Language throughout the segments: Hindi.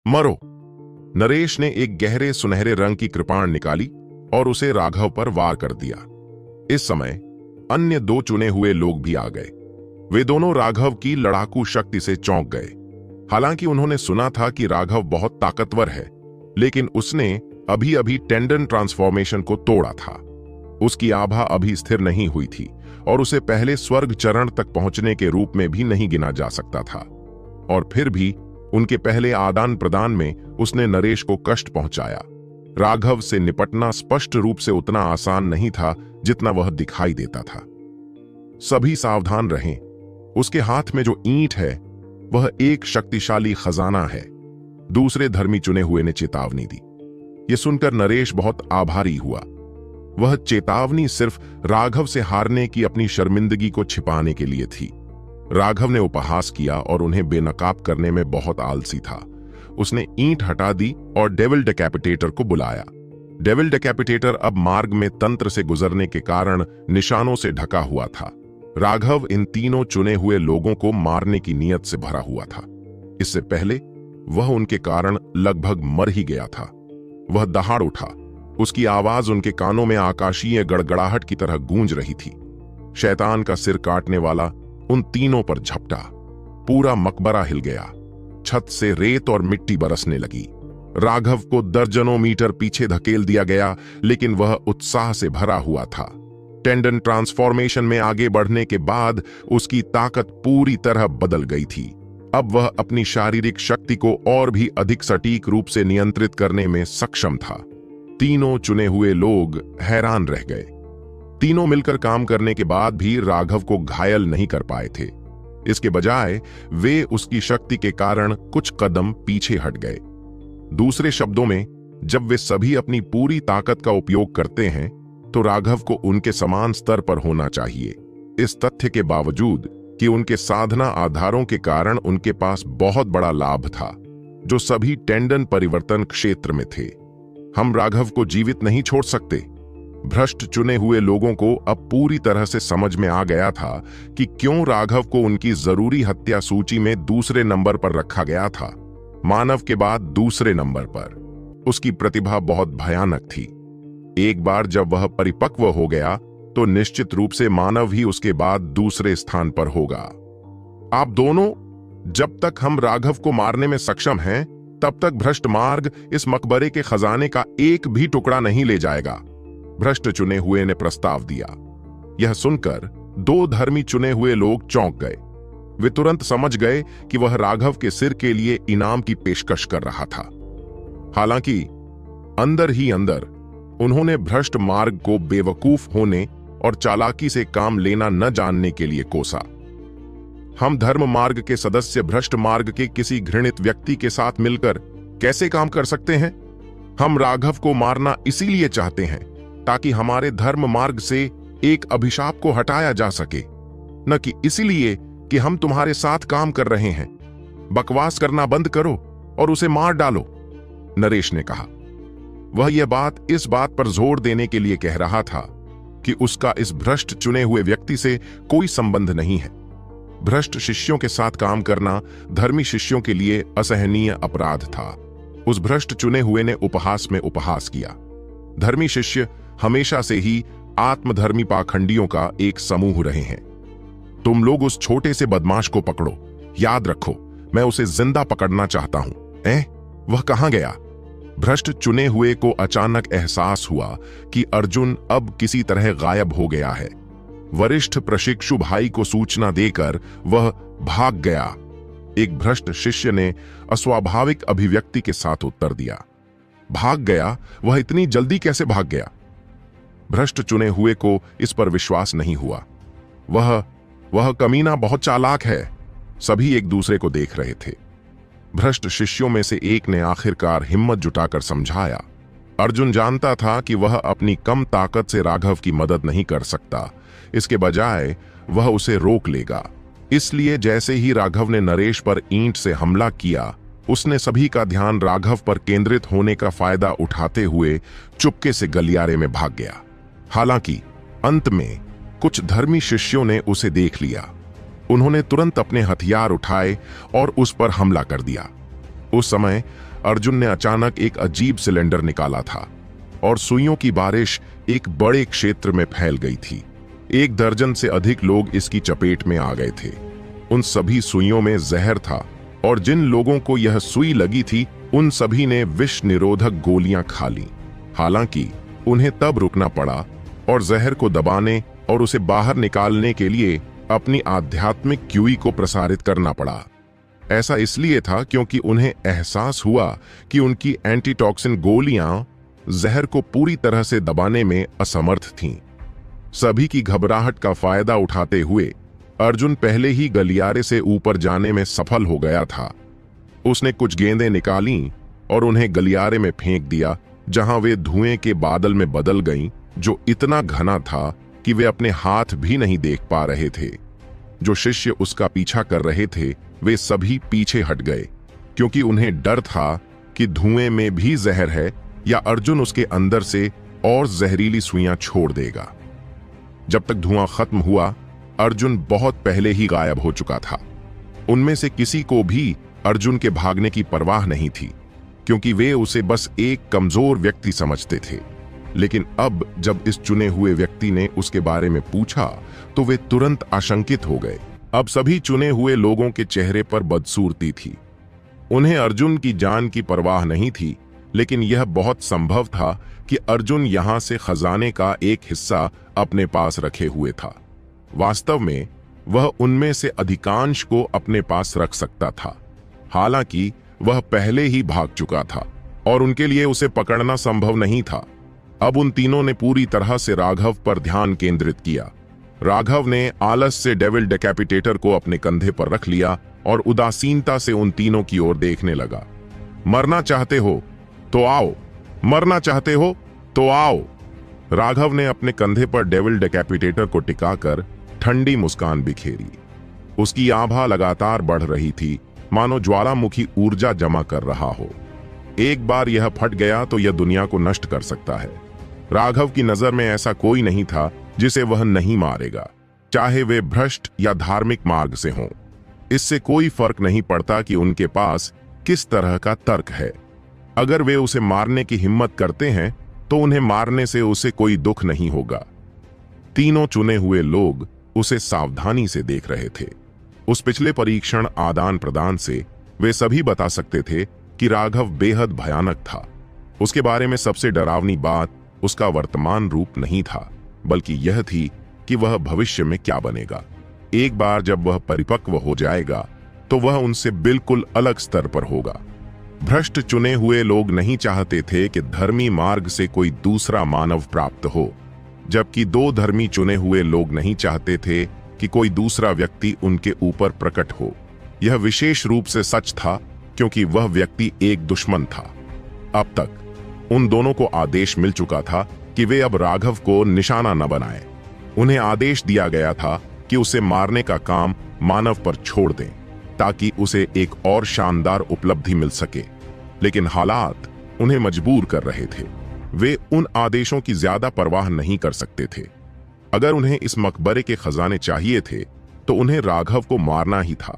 मरो। नरेश ने एक गहरे सुनहरे रंग की कृपाण निकाली और उसे राघव पर वार कर दिया। इस समय अन्य दो चुने हुए लोग भी आ गए। वे दोनों राघव की लड़ाकू शक्ति से चौंक गए। हालांकि उन्होंने सुना था कि राघव बहुत ताकतवर है, लेकिन उसने अभी अभी टेंडन ट्रांसफॉर्मेशन को तोड़ा था। उसकी आभा अभी स्थिर नहीं हुई थी और उसे पहले स्वर्ग चरण तक पहुंचने के रूप में भी नहीं गिना जा सकता था। और फिर भी उनके पहले आदान प्रदान में उसने नरेश को कष्ट पहुंचाया। राघव से निपटना स्पष्ट रूप से उतना आसान नहीं था जितना वह दिखाई देता था। सभी सावधान रहें। उसके हाथ में जो ईंट है वह एक शक्तिशाली खजाना है, दूसरे धर्मी चुने हुए ने चेतावनी दी। यह सुनकर नरेश बहुत आभारी हुआ। वह चेतावनी सिर्फ राघव से हारने की अपनी शर्मिंदगी को छिपाने के लिए थी। राघव ने उपहास किया और उन्हें बेनकाब करने में बहुत आलसी था। उसने ईंट हटा दी और डेविल डेकैपिटेटर को बुलाया। डेविल डेकैपिटेटर अब मार्ग में तंत्र से गुजरने के कारण निशानों से ढका हुआ था। राघव इन तीनों चुने हुए लोगों को मारने की नीयत से भरा हुआ था। इससे पहले वह उनके कारण लगभग मर ही गया था। वह दहाड़ उठा। उसकी आवाज उनके कानों में आकाशीय गड़गड़ाहट की तरह गूंज रही थी। शैतान का सिर काटने वाला उन तीनों पर झपटा। पूरा मकबरा हिल गया। छत से रेत और मिट्टी बरसने लगी। राघव को दर्जनों मीटर पीछे धकेल दिया गया, लेकिन वह उत्साह से भरा हुआ था। टेंडन ट्रांसफॉर्मेशन में आगे बढ़ने के बाद उसकी ताकत पूरी तरह बदल गई थी। अब वह अपनी शारीरिक शक्ति को और भी अधिक सटीक रूप से नियंत्रित करने में सक्षम था। तीनों चुने हुए लोग हैरान रह गए। तीनों मिलकर काम करने के बाद भी राघव को घायल नहीं कर पाए थे। इसके बजाय वे उसकी शक्ति के कारण कुछ कदम पीछे हट गए। दूसरे शब्दों में, जब वे सभी अपनी पूरी ताकत का उपयोग करते हैं तो राघव को उनके समान स्तर पर होना चाहिए। इस तथ्य के बावजूद कि उनके साधना आधारों के कारण उनके पास बहुत बड़ा लाभ था, जो सभी टेंडन परिवर्तन क्षेत्र में थे। हम राघव को जीवित नहीं छोड़ सकते। भ्रष्ट चुने हुए लोगों को अब पूरी तरह से समझ में आ गया था कि क्यों राघव को उनकी जरूरी हत्या सूची में दूसरे नंबर पर रखा गया था। मानव के बाद दूसरे नंबर पर। उसकी प्रतिभा बहुत भयानक थी। एक बार जब वह परिपक्व हो गया तो निश्चित रूप से मानव ही उसके बाद दूसरे स्थान पर होगा। आप दोनों, जब तक हम राघव को मारने में सक्षम हैं, तब तक भ्रष्ट मार्ग इस मकबरे के खजाने का एक भी टुकड़ा नहीं ले जाएगा, भ्रष्ट चुने हुए ने प्रस्ताव दिया। यह सुनकर दो धर्मी चुने हुए लोग चौंक गए। वे तुरंत समझ गए कि वह राघव के सिर के लिए इनाम की पेशकश कर रहा था। हालांकि अंदर ही अंदर उन्होंने भ्रष्ट मार्ग को बेवकूफ होने और चालाकी से काम लेना न जानने के लिए कोसा। हम धर्म मार्ग के सदस्य भ्रष्ट मार्ग के किसी घृणित व्यक्ति के साथ मिलकर कैसे काम कर सकते हैं? हम राघव को मारना इसीलिए चाहते हैं ताकि हमारे धर्म मार्ग से एक अभिशाप को हटाया जा सके, न कि इसलिए कि हम तुम्हारे साथ काम कर रहे हैं। बकवास करना बंद करो और उसे मार डालो, नरेश ने कहा। वह यह बात इस बात पर जोर देने के लिए कह रहा था कि उसका इस भ्रष्ट चुने हुए व्यक्ति से कोई संबंध नहीं है। भ्रष्ट शिष्यों के साथ काम करना धर्मी शिष्यों के लिए असहनीय अपराध था। उस भ्रष्ट चुने हुए ने उपहास में उपहास किया। धर्मी शिष्य हमेशा से ही आत्मधर्मी पाखंडियों का एक समूह रहे हैं। तुम लोग उस छोटे से बदमाश को पकड़ो। याद रखो, मैं उसे जिंदा पकड़ना चाहता हूं। वह कहां गया? भ्रष्ट चुने हुए को अचानक एहसास हुआ कि अर्जुन अब किसी तरह गायब हो गया है। वरिष्ठ प्रशिक्षु भाई को सूचना देकर वह भाग गया। एक भ्रष्ट शिष्य ने अस्वाभाविक अभिव्यक्ति के साथ उत्तर दिया। भाग गया? वह इतनी जल्दी कैसे भाग गया? भ्रष्ट चुने हुए को इस पर विश्वास नहीं हुआ। वह कमीना बहुत चालाक है। सभी एक दूसरे को देख रहे थे। भ्रष्ट शिष्यों में से एक ने आखिरकार हिम्मत जुटाकर समझाया। अर्जुन जानता था कि वह अपनी कम ताकत से राघव की मदद नहीं कर सकता। इसके बजाय वह उसे रोक लेगा। इसलिए जैसे ही राघव ने नरेश पर ईंट से हमला किया, उसने सभी का ध्यान राघव पर केंद्रित होने का फायदा उठाते हुए चुपके से गलियारे में भाग गया। हालांकि अंत में कुछ धर्मी शिष्यों ने उसे देख लिया। उन्होंने तुरंत अपने हथियार उठाए और उस पर हमला कर दिया। उस समय अर्जुन ने अचानक एक अजीब सिलेंडर निकाला था और सुइयों की बारिश एक बड़े क्षेत्र में फैल गई थी। 1 दर्जन से अधिक लोग इसकी चपेट में आ गए थे। उन सभी सुइयों में जहर था और जिन लोगों को यह सुई लगी थी उन सभी ने विष निरोधक गोलियां खा ली। हालांकि उन्हें तब रुकना पड़ा और जहर को दबाने और उसे बाहर निकालने के लिए अपनी आध्यात्मिक क्यूई को प्रसारित करना पड़ा। ऐसा इसलिए था क्योंकि उन्हें एहसास हुआ कि उनकी एंटीटॉक्सिन गोलियां जहर को पूरी तरह से दबाने में असमर्थ थीं। सभी की घबराहट का फायदा उठाते हुए अर्जुन पहले ही गलियारे से ऊपर जाने में सफल हो गया था। उसने कुछ गेंदें निकालीं और उन्हें गलियारे में फेंक दिया, जहां वे धुएं के बादल में बदल गईं, जो इतना घना था कि वे अपने हाथ भी नहीं देख पा रहे थे। जो शिष्य उसका पीछा कर रहे थे वे सभी पीछे हट गए, क्योंकि उन्हें डर था कि धुएं में भी जहर है या अर्जुन उसके अंदर से और जहरीली सुइयां छोड़ देगा। जब तक धुआं खत्म हुआ, अर्जुन बहुत पहले ही गायब हो चुका था। उनमें से किसी को भी अर्जुन के भागने की परवाह नहीं थी, क्योंकि वे उसे बस एक कमजोर व्यक्ति समझते थे। लेकिन अब जब इस चुने हुए व्यक्ति ने उसके बारे में पूछा तो वे तुरंत आशंकित हो गए। अब सभी चुने हुए लोगों के चेहरे पर बदसूरती थी। उन्हें अर्जुन की जान की परवाह नहीं थी, लेकिन यह बहुत संभव था कि अर्जुन यहां से खजाने का एक हिस्सा अपने पास रखे हुए था। वास्तव में वह उनमें से अधिकांश को अपने पास रख सकता था। हालांकि वह पहले ही भाग चुका था और उनके लिए उसे पकड़ना संभव नहीं था। अब उन तीनों ने पूरी तरह से राघव पर ध्यान केंद्रित किया। राघव ने आलस से डेविल डेकैपिटेटर को अपने कंधे पर रख लिया और उदासीनता से उन तीनों की ओर देखने लगा। मरना चाहते हो तो आओ, मरना चाहते हो तो आओ। राघव ने अपने कंधे पर डेविल डेकैपिटेटर को टिकाकर ठंडी मुस्कान बिखेरी। उसकी आभा लगातार बढ़ रही थी, मानो ज्वालामुखी ऊर्जा जमा कर रहा हो। एक बार यह फट गया तो यह दुनिया को नष्ट कर सकता है। राघव की नजर में ऐसा कोई नहीं था जिसे वह नहीं मारेगा, चाहे वे भ्रष्ट या धार्मिक मार्ग से हों। इससे कोई फर्क नहीं पड़ता कि उनके पास किस तरह का तर्क है। अगर वे उसे मारने की हिम्मत करते हैं तो उन्हें मारने से उसे कोई दुख नहीं होगा। तीनों चुने हुए लोग उसे सावधानी से देख रहे थे। उस पिछले परीक्षण आदान प्रदान से वे सभी बता सकते थे कि राघव बेहद भयानक था। उसके बारे में सबसे डरावनी बात उसका वर्तमान रूप नहीं था, बल्कि यह थी कि वह भविष्य में क्या बनेगा। एक बार जब वह परिपक्व हो जाएगा तो वह उनसे बिल्कुल अलग स्तर पर होगा। भ्रष्ट चुने हुए लोग नहीं चाहते थे कि धर्मी मार्ग से कोई दूसरा मानव प्राप्त हो, जबकि 2 धर्मी चुने हुए लोग नहीं चाहते थे कि कोई दूसरा व्यक्ति उनके ऊपर प्रकट हो। यह विशेष रूप से सच था क्योंकि वह व्यक्ति एक दुश्मन था। अब तक उन दोनों को आदेश मिल चुका था कि वे अब राघव को निशाना न बनाएं। उन्हें आदेश दिया गया था कि उसे मारने का काम मानव पर छोड़ दें, ताकि उसे एक और शानदार उपलब्धि मिल सके। लेकिन हालात उन्हें मजबूर कर रहे थे। वे उन आदेशों की ज्यादा परवाह नहीं कर सकते थे। अगर उन्हें इस मकबरे के खजाने चाहिए थे तो उन्हें राघव को मारना ही था।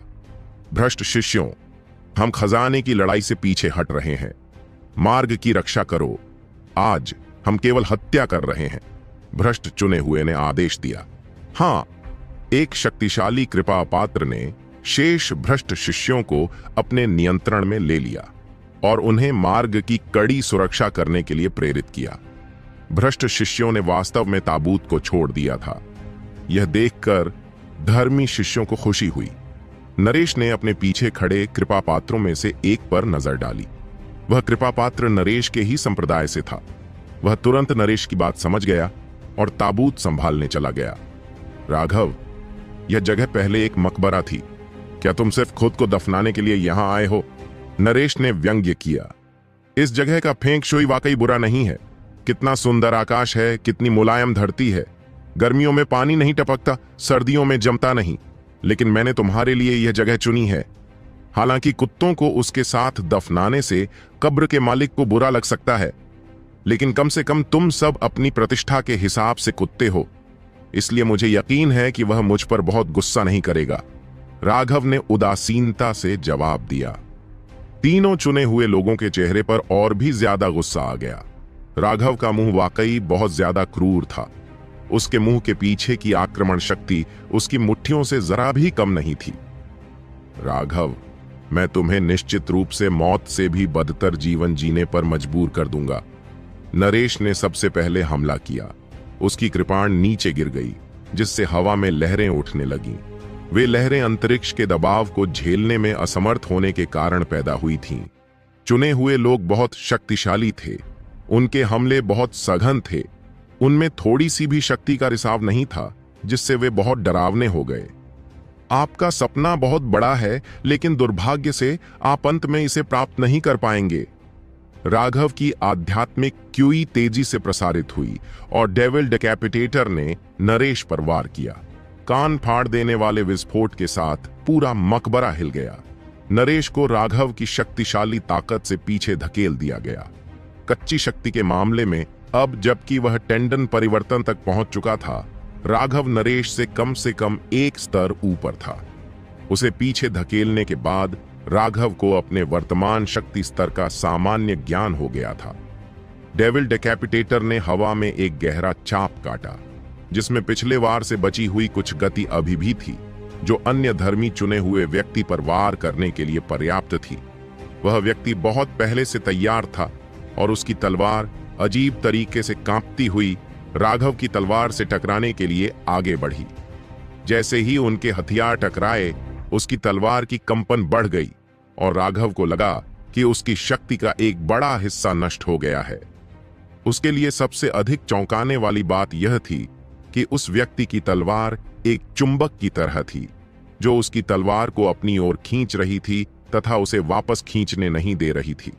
भ्रष्ट शिष्यों, हम खजाने की लड़ाई से पीछे हट रहे हैं। मार्ग की रक्षा करो। आज हम केवल हत्या कर रहे हैं, भ्रष्ट चुने हुए ने आदेश दिया। हां, एक शक्तिशाली कृपा पात्र ने शेष भ्रष्ट शिष्यों को अपने नियंत्रण में ले लिया और उन्हें मार्ग की कड़ी सुरक्षा करने के लिए प्रेरित किया। भ्रष्ट शिष्यों ने वास्तव में ताबूत को छोड़ दिया था। यह देखकर धर्मी शिष्यों को खुशी हुई। नरेश ने अपने पीछे खड़े कृपा पात्रों में से एक पर नजर डाली। वह कृपा पात्र नरेश के ही संप्रदाय से था। वह तुरंत नरेश की बात समझ गया और ताबूत संभालने चला गया। राघव, यह जगह पहले एक मकबरा थी। क्या तुम सिर्फ खुद को दफनाने के लिए यहां आए हो? नरेश ने व्यंग्य किया। इस जगह का फेंग शुई वाकई बुरा नहीं है। कितना सुंदर आकाश है, कितनी मुलायम धरती है। गर्मियों में पानी नहीं टपकता, सर्दियों में जमता नहीं। लेकिन मैंने तुम्हारे लिए यह जगह चुनी है। हालांकि कुत्तों को उसके साथ दफनाने से कब्र के मालिक को बुरा लग सकता है, लेकिन कम से कम तुम सब अपनी प्रतिष्ठा के हिसाब से कुत्ते हो, इसलिए मुझे यकीन है कि वह मुझ पर बहुत गुस्सा नहीं करेगा। राघव ने उदासीनता से जवाब दिया। तीनों चुने हुए लोगों के चेहरे पर और भी ज्यादा गुस्सा आ गया। राघव का मुंह वाकई बहुत ज्यादा क्रूर था। उसके मुंह के पीछे की आक्रमण शक्ति उसकी मुट्ठियों से जरा भी कम नहीं थी। राघव, मैं तुम्हें निश्चित रूप से मौत से भी बदतर जीवन जीने पर मजबूर कर दूंगा। नरेश ने सबसे पहले हमला किया। उसकी कृपाण नीचे गिर गई, जिससे हवा में लहरें उठने लगीं। वे लहरें अंतरिक्ष के दबाव को झेलने में असमर्थ होने के कारण पैदा हुई थीं। चुने हुए लोग बहुत शक्तिशाली थे। उनके हमले बहुत सघन थे। उनमें थोड़ी सी भी शक्ति का रिसाव नहीं था, जिससे वे बहुत डरावने हो गए। आपका सपना बहुत बड़ा है, लेकिन दुर्भाग्य से आप अंत में इसे प्राप्त नहीं कर पाएंगे। राघव की आध्यात्मिक क्यूई तेजी से प्रसारित हुई और डेविल डिकैपिटेटर ने नरेश पर वार किया। कान फाड़ देने वाले विस्फोट के साथ पूरा मकबरा हिल गया। नरेश को राघव की शक्तिशाली ताकत से पीछे धकेल दिया गया। कच्ची शक्ति के मामले में अब जबकि वह टेंडन परिवर्तन तक पहुंच चुका था, राघव नरेश से कम एक स्तर ऊपर था। उसे पीछे धकेलने के बाद राघव को अपने वर्तमान शक्ति स्तर का सामान्य ज्ञान हो गया था। डेविल डिकैपिटेटर ने हवा में एक गहरा चाप काटा, जिसमें पिछले वार से बची हुई कुछ गति अभी भी थी, जो अन्य धर्मी चुने हुए व्यक्ति पर वार करने के लिए पर्याप्त थी। वह व्यक्ति बहुत पहले से तैयार था और उसकी तलवार अजीब तरीके से कांपती हुई राघव की तलवार से टकराने के लिए आगे बढ़ी। जैसे ही उनके हथियार टकराए, उसकी तलवार की कंपन बढ़ गई और राघव को लगा कि उसकी शक्ति का एक बड़ा हिस्सा नष्ट हो गया है। उसके लिए सबसे अधिक चौंकाने वाली बात यह थी कि उस व्यक्ति की तलवार एक चुंबक की तरह थी, जो उसकी तलवार को अपनी ओर खींच रही थी तथा उसे वापस खींचने नहीं दे रही थी।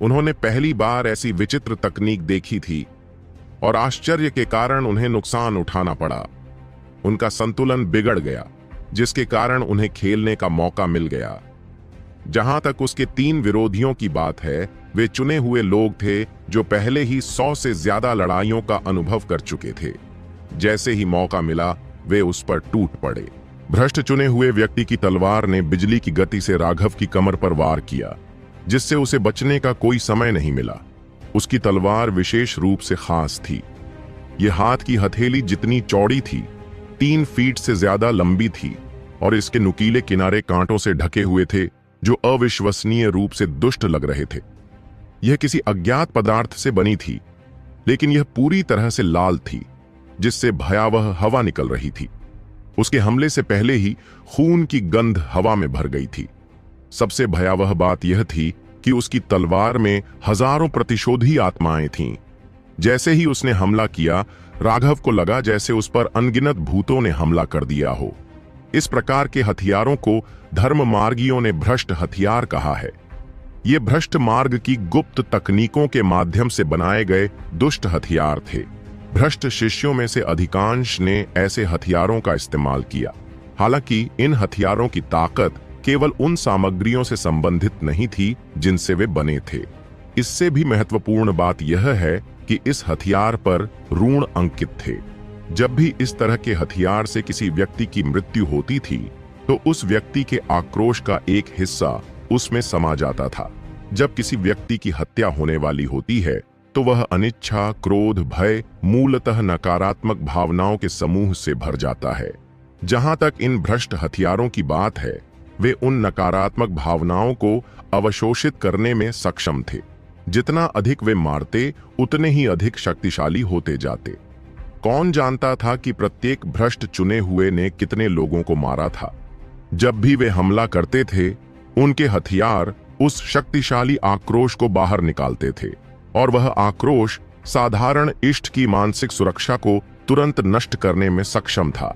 उन्होंने पहली बार ऐसी विचित्र तकनीक देखी थी और आश्चर्य के कारण उन्हें नुकसान उठाना पड़ा। उनका संतुलन बिगड़ गया, जिसके कारण उन्हें खेलने का मौका मिल गया। जहां तक उसके 3 विरोधियों की बात है, वे चुने हुए लोग थे जो पहले ही 100 से ज्यादा लड़ाइयों का अनुभव कर चुके थे। जैसे ही मौका मिला, वे उस पर टूट पड़े। भ्रष्ट चुने हुए व्यक्ति की तलवार ने बिजली की गति से राघव की कमर पर वार किया, जिससे उसे बचने का कोई समय नहीं मिला। उसकी तलवार विशेष रूप से खास थी। यह हाथ की हथेली जितनी चौड़ी थी, 3 फीट से ज्यादा लंबी थी और इसके नुकीले किनारे कांटों से ढके हुए थे, जो अविश्वसनीय रूप से दुष्ट लग रहे थे। यह किसी अज्ञात पदार्थ से बनी थी, लेकिन यह पूरी तरह से लाल थी, जिससे भयावह हवा निकल रही थी। उसके हमले से पहले ही खून की गंध हवा में भर गई थी। सबसे भयावह बात यह थी कि उसकी तलवार में हजारों प्रतिशोधी आत्माएं थीं। जैसे ही उसने हमला किया, राघव को लगा जैसे उस पर अनगिनत भूतों ने हमला कर दिया हो। इस प्रकार के हथियारों को धर्म मार्गियों ने भ्रष्ट हथियार कहा है। ये भ्रष्ट मार्ग की गुप्त तकनीकों के माध्यम से बनाए गए दुष्ट हथियार थे। भ्रष्ट शिष्यों में से अधिकांश ने ऐसे हथियारों का इस्तेमाल किया। हालांकि इन हथियारों की ताकत केवल उन सामग्रियों से संबंधित नहीं थी जिनसे वे बने थे। इससे भी महत्वपूर्ण बात यह है कि इस हथियार पर ऋण अंकित थे। जब भी इस तरह के हथियार से किसी व्यक्ति की मृत्यु होती थी, तो उस व्यक्ति के आक्रोश का एक हिस्सा उसमें समा जाता था। जब किसी व्यक्ति की हत्या होने वाली होती है, तो वह अनिच्छा, क्रोध, भय, मूलतः नकारात्मक भावनाओं के समूह से भर जाता है। जहां तक इन भ्रष्ट हथियारों की बात है, वे उन नकारात्मक भावनाओं को अवशोषित करने में सक्षम थे। जितना अधिक वे मारते, उतने ही अधिक शक्तिशाली होते जाते। कौन जानता था कि प्रत्येक भ्रष्ट चुने हुए ने कितने लोगों को मारा था। जब भी वे हमला करते थे, उनके हथियार उस शक्तिशाली आक्रोश को बाहर निकालते थे और वह आक्रोश साधारण इष्ट की मानसिक सुरक्षा को तुरंत नष्ट करने में सक्षम था।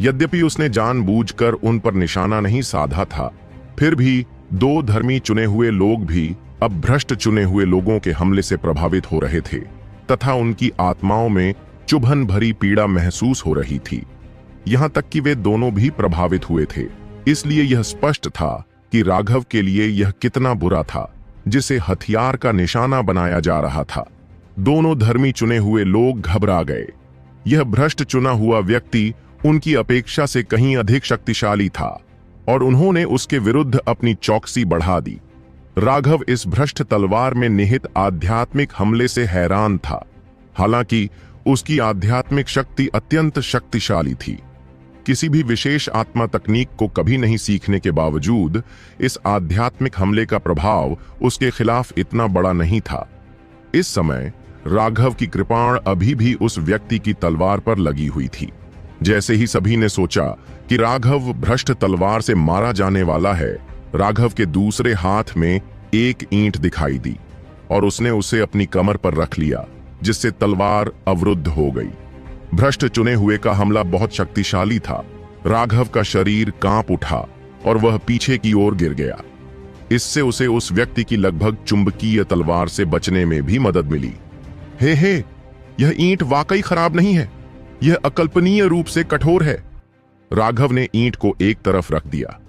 यद्यपि उसने जानबूझकर उन पर निशाना नहीं साधा था, फिर भी 2 धर्मी चुने हुए लोग भी अब भ्रष्ट चुने हुए लोगों के हमले से प्रभावित हो रहे थे तथा उनकी आत्माओं में चुभन भरी पीड़ा महसूस हो रही थी। यहां तक कि वे दोनों भी प्रभावित हुए थे। इसलिए यह स्पष्ट था कि राघव के लिए यह कितना बुरा था, जिसे हथियार का निशाना बनाया जा रहा था। दोनों धर्मी चुने हुए लोग घबरा गए। यह भ्रष्ट चुना हुआ व्यक्ति उनकी अपेक्षा से कहीं अधिक शक्तिशाली था और उन्होंने उसके विरुद्ध अपनी चौकसी बढ़ा दी। राघव इस भ्रष्ट तलवार में निहित आध्यात्मिक हमले से हैरान था। हालांकि उसकी आध्यात्मिक शक्ति अत्यंत शक्तिशाली थी। किसी भी विशेष आत्मा तकनीक को कभी नहीं सीखने के बावजूद इस आध्यात्मिक हमले का प्रभाव उसके खिलाफ इतना बड़ा नहीं था। इस समय राघव की कृपाण अभी भी उस व्यक्ति की तलवार पर लगी हुई थी। जैसे ही सभी ने सोचा कि राघव भ्रष्ट तलवार से मारा जाने वाला है, राघव के दूसरे हाथ में एक ईंट दिखाई दी और उसने उसे अपनी कमर पर रख लिया, जिससे तलवार अवरुद्ध हो गई। भ्रष्ट चुने हुए का हमला बहुत शक्तिशाली था। राघव का शरीर कांप उठा और वह पीछे की ओर गिर गया। इससे उसे उस व्यक्ति की लगभग चुंबकीय तलवार से बचने में भी मदद मिली। हे, यह ईंट वाकई खराब नहीं है, यह अकल्पनीय रूप से कठोर है। राघव ने ईंट को एक तरफ रख दिया।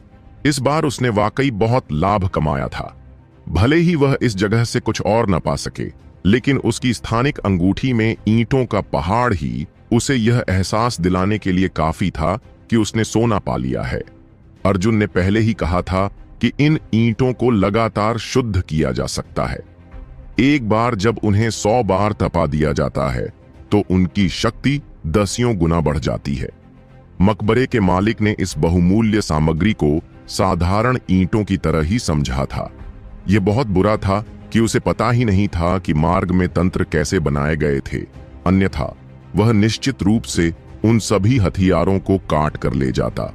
इस बार उसने वाकई बहुत लाभ कमाया था। भले ही वह इस जगह से कुछ और न पा सके, लेकिन उसकी स्थानिक अंगूठी में ईंटों का पहाड़ ही उसे यह एहसास दिलाने के लिए काफी था कि उसने सोना पा लिया है। अर्जुन ने पहले ही कहा था कि इन ईंटों को लगातार शुद्ध किया जा सकता है। एक बार जब उन्हें 100 बार तपा दिया जाता है तो उनकी शक्ति 10 गुना बढ़ जाती है। मकबरे के मालिक ने इस बहुमूल्य सामग्री को साधारण ईंटों की तरह ही समझा था। यह बहुत बुरा था कि उसे पता ही नहीं था कि मार्ग में तंत्र कैसे बनाए गए थे, अन्यथा वह निश्चित रूप से उन सभी हथियारों को काट कर ले जाता।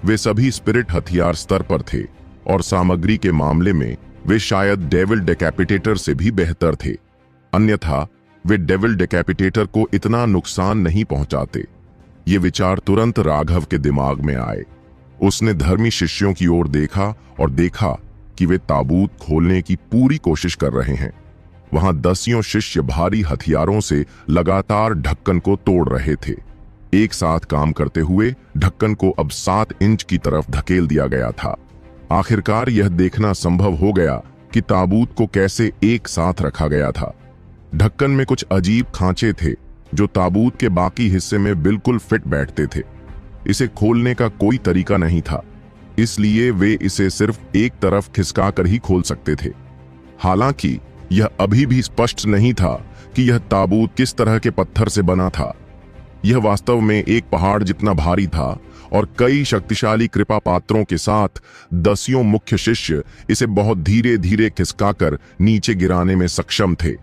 वे सभी स्पिरिट हथियार स्तर पर थे और सामग्री के मामले में वे शायद डेविल डेकैपिटेटर से भी बेहतर थे, अन्यथा वे डेविल डेकैपिटेटर को इतना नुकसान नहीं पहुंचाते। ये विचार तुरंत राघव के दिमाग में आए। उसने धर्मी शिष्यों की ओर देखा और देखा कि वे ताबूत खोलने की पूरी कोशिश कर रहे हैं। वहां 10 शिष्य भारी हथियारों से लगातार ढक्कन को तोड़ रहे थे। एक साथ काम करते हुए ढक्कन को अब 7 इंच की तरफ धकेल दिया गया था। आखिरकार यह देखना संभव हो गया कि ताबूत को कैसे एक साथ रखा गया था। ढक्कन में कुछ अजीब खांचे थे जो ताबूत के बाकी हिस्से में बिल्कुल फिट बैठते थे। इसे खोलने का कोई तरीका नहीं था, इसलिए वे इसे सिर्फ एक तरफ खिसकाकर ही खोल सकते थे। हालांकि यह अभी भी स्पष्ट नहीं था कि यह ताबूत किस तरह के पत्थर से बना था। यह वास्तव में एक पहाड़ जितना भारी था और कई शक्तिशाली कृपा पात्रों के साथ 10 मुख्य शिष्य इसे बहुत धीरे धीरे खिसकाकर नीचे गिराने में सक्षम थे।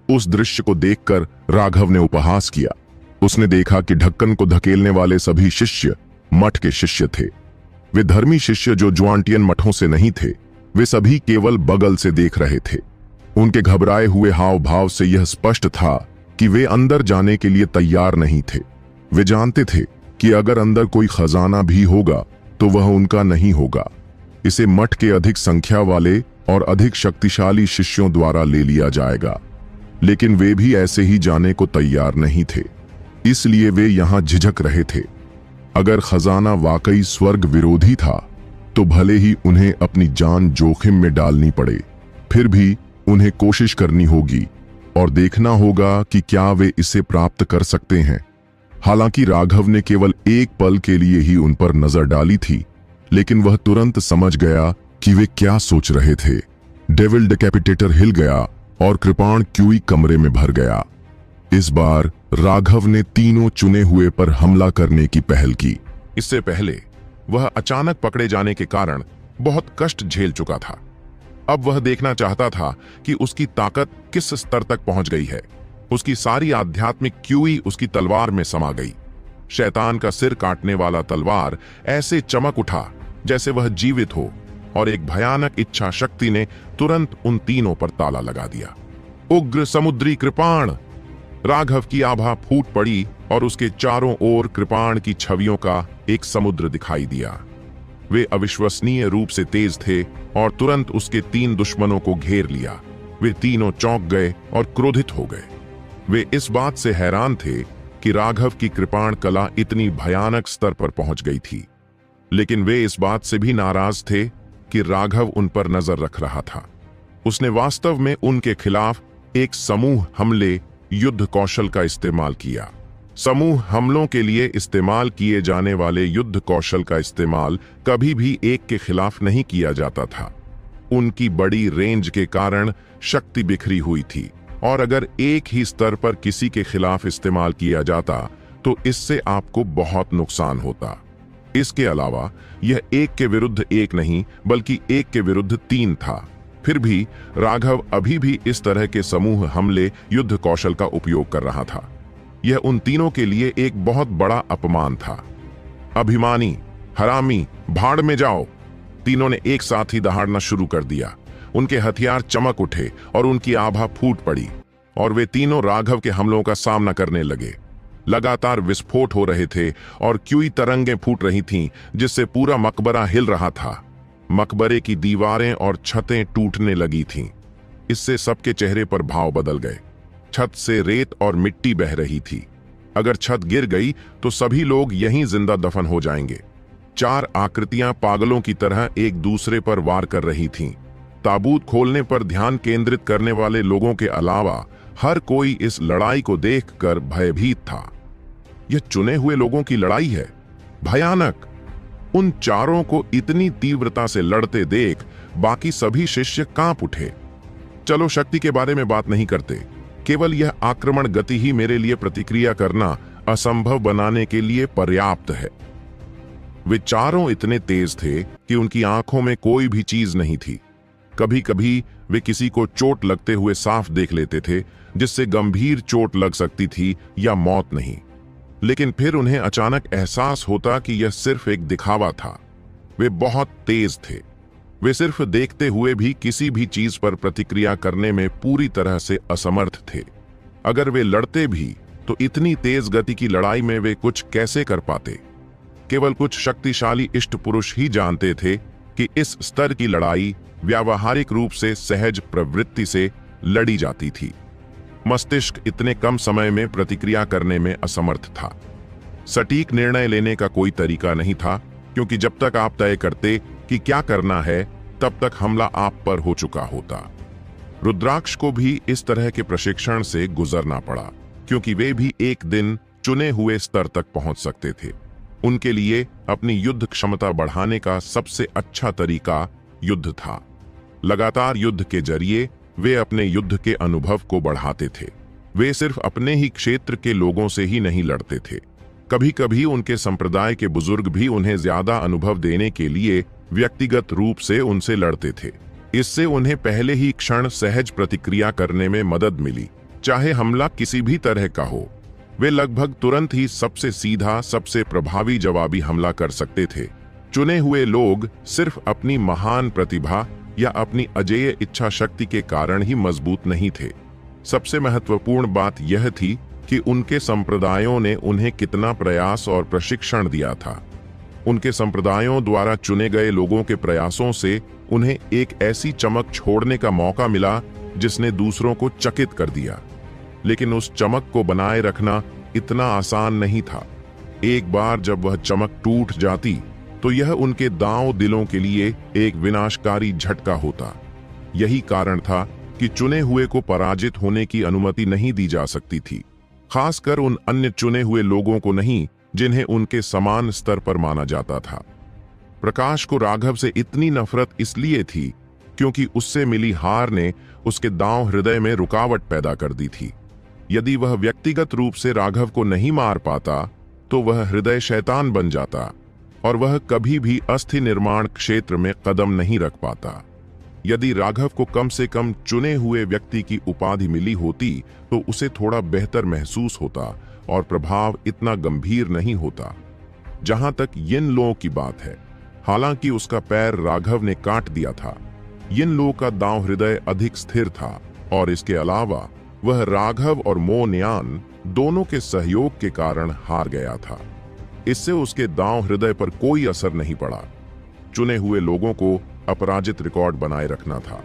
उस दृश्य को देखकर राघव ने उपहास किया। उसने देखा कि ढक्कन को धकेलने वाले सभी शिष्य मठ के शिष्य थे। वे धर्मी शिष्य जो ज्वांटियन मठों से नहीं थे, वे सभी केवल बगल से देख रहे थे। उनके घबराए हुए हाव भाव से यह स्पष्ट था कि वे अंदर जाने के लिए तैयार नहीं थे। वे जानते थे कि अगर अंदर कोई खजाना भी होगा तो वह उनका नहीं होगा। इसे मठ के अधिक संख्या वाले और अधिक शक्तिशाली शिष्यों द्वारा ले लिया जाएगा, लेकिन वे भी ऐसे ही जाने को तैयार नहीं थे, इसलिए वे यहां झिझक रहे थे। अगर खजाना वाकई स्वर्ग विरोधी था तो भले ही उन्हें अपनी जान जोखिम में डालनी पड़े, फिर भी उन्हें कोशिश करनी होगी और देखना होगा कि क्या वे इसे प्राप्त कर सकते हैं। हालांकि राघव ने केवल एक पल के लिए ही उन पर नजर डाली थी, लेकिन वह तुरंत समझ गया कि वे क्या सोच रहे थे। डेविल डेकैपिटेटर हिल गया और कृपाण क्यूई कमरे में भर गया। इस बार राघव ने तीनों चुने हुए पर हमला करने की पहल की। इससे पहले वह अचानक पकड़े जाने के कारण बहुत कष्ट झेल चुका था। अब वह देखना चाहता था कि उसकी ताकत किस स्तर तक पहुंच गई है। उसकी सारी आध्यात्मिक क्यूई उसकी तलवार में समा गई। शैतान का सिर काटने वाला तलवार ऐसे चमक उठा जैसे वह जीवित हो, और एक भयानक इच्छा शक्ति ने तुरंत उन तीनों पर ताला लगा दिया। उग्र समुद्री कृपाण! राघव की आभा फूट पड़ी और उसके चारों ओर कृपाण की छवियों का एक समुद्र दिखाई दिया। वे अविश्वसनीय रूप से तेज थे और तुरंत उसके 3 दुश्मनों को घेर लिया। वे तीनों चौंक गए और क्रोधित हो गए। वे इस बात से हैरान थे कि राघव की कृपाण कला इतनी भयानक स्तर पर पहुंच गई थी, लेकिन वे इस बात से भी नाराज थे कि राघव उन पर नजर रख रहा था। उसने वास्तव में उनके खिलाफ एक समूह हमले युद्ध कौशल का इस्तेमाल किया। समूह हमलों के लिए इस्तेमाल किए जाने वाले युद्ध कौशल का इस्तेमाल कभी भी एक के खिलाफ नहीं किया जाता था। उनकी बड़ी रेंज के कारण शक्ति बिखरी हुई थी और अगर एक ही स्तर पर किसी के खिलाफ इस्तेमाल किया जाता तो इससे आपको बहुत नुकसान होता। इसके अलावा यह एक के विरुद्ध एक नहीं बल्कि एक के विरुद्ध 3 था। फिर भी राघव अभी भी इस तरह के समूह हमले युद्ध कौशल का उपयोग कर रहा था। यह उन तीनों के लिए एक बहुत बड़ा अपमान था। अभिमानी, हरामी, भाड़ में जाओ। तीनों ने एक साथ ही दहाड़ना शुरू कर दिया। उनके हथियार चमक उठे और उनकी आभा फूट पड़ी और वे तीनों राघव के हमलों का सामना करने लगे। लगातार विस्फोट हो रहे थे और क्यूई तरंगें फूट रही थीं जिससे पूरा मकबरा हिल रहा था। मकबरे की दीवारें और छतें टूटने लगी थीं। इससे सबके चेहरे पर भाव बदल गए। छत से रेत और मिट्टी बह रही थी। अगर छत गिर गई तो सभी लोग यहीं जिंदा दफन हो जाएंगे। 4 आकृतियां पागलों की तरह एक दूसरे पर वार कर रही थीं। ताबूत खोलने पर ध्यान केंद्रित करने वाले लोगों के अलावा हर कोई इस लड़ाई को देखकर भयभीत था। यह चुने हुए लोगों की लड़ाई है, भयानक। उन चारों को इतनी तीव्रता से लड़ते देख बाकी सभी शिष्य कांप उठे। चलो शक्ति के बारे में बात नहीं करते, केवल यह आक्रमण गति ही मेरे लिए प्रतिक्रिया करना असंभव बनाने के लिए पर्याप्त है। वे चारों इतने तेज थे कि उनकी आंखों में कोई भी चीज नहीं थी। कभी कभी वे किसी को चोट लगते हुए साफ देख लेते थे, जिससे गंभीर चोट लग सकती थी या मौत नहीं। लेकिन फिर उन्हें अचानक एहसास होता कि यह सिर्फ एक दिखावा था। वे बहुत तेज थे। वे सिर्फ देखते हुए भी किसी भी चीज पर प्रतिक्रिया करने में पूरी तरह से असमर्थ थे। अगर वे लड़ते भी तो इतनी तेज गति की लड़ाई में वे कुछ कैसे कर पाते? केवल कुछ शक्तिशाली इष्ट पुरुष ही जानते थे कि इस स्तर की लड़ाई व्यावहारिक रूप से सहज प्रवृत्ति से लड़ी जाती थी। मस्तिष्क इतने कम समय में प्रतिक्रिया करने में असमर्थ था। सटीक निर्णय लेने का कोई तरीका नहीं था, क्योंकि जब तक आप तय करते कि क्या करना है तब तक हमला आप पर हो चुका होता। रुद्राक्ष को भी इस तरह के प्रशिक्षण से गुजरना पड़ा, क्योंकि वे भी एक दिन चुने हुए स्तर तक पहुंच सकते थे। उनके लिए अपनी युद्ध क्षमता बढ़ाने का सबसे अच्छा तरीका युद्ध था। लगातार युद्ध के जरिए वे अपने युद्ध के अनुभव को बढ़ाते थे। वे सिर्फ अपने ही क्षेत्र के लोगों से ही नहीं लड़ते थे। कभी कभी उनके संप्रदाय के बुजुर्ग भी उन्हें ज्यादा अनुभव देने के लिए व्यक्तिगत रूप से उनसे लड़ते थे। इससे उन्हें पहले ही क्षण सहज प्रतिक्रिया करने में मदद मिली, चाहे हमला किसी भी तरह का हो। वे लगभग तुरंत ही सबसे सीधा, सबसे प्रभावी जवाबी हमला कर सकते थे। चुने हुए लोग सिर्फ अपनी महान प्रतिभा या अपनी अजेय इच्छा शक्ति के कारण ही मजबूत नहीं थे। सबसे महत्वपूर्ण बात यह थी कि उनके संप्रदायों ने उन्हें कितना प्रयास और प्रशिक्षण दिया था। उनके संप्रदायों द्वारा चुने गए लोगों के प्रयासों से उन्हें एक ऐसी चमक छोड़ने का मौका मिला जिसने दूसरों को चकित कर दिया। लेकिन उस चमक को बनाए रखना इतना आसान नहीं था। एक बार जब वह चमक टूट जाती तो यह उनके दांव दिलों के लिए एक विनाशकारी झटका होता। यही कारण था कि चुने हुए को पराजित होने की अनुमति नहीं दी जा सकती थी, खासकर उन अन्य चुने हुए लोगों को नहीं जिन्हें उनके समान स्तर पर माना जाता था। प्रकाश को राघव से इतनी नफरत इसलिए थी क्योंकि उससे मिली हार ने उसके दांव हृदय में रुकावट पैदा कर दी थी। यदि वह व्यक्तिगत रूप से राघव को नहीं मार पाता तो वह हृदय शैतान बन जाता और वह कभी भी अस्थि निर्माण क्षेत्र में कदम नहीं रख पाता। यदि राघव को कम से कम चुने हुए व्यक्ति की उपाधि मिली होती तो उसे थोड़ा बेहतर महसूस होता और प्रभाव इतना गंभीर नहीं होता। जहां तक यिन लो की बात है, हालांकि उसका पैर राघव ने काट दिया था, यिन लो का दांव हृदय अधिक स्थिर था और इसके अलावा वह राघव और मोन्यान दोनों के सहयोग के कारण हार गया था। इससे उसके दांव हृदय पर कोई असर नहीं पड़ा। चुने हुए लोगों को अपराजित रिकॉर्ड बनाए रखना था।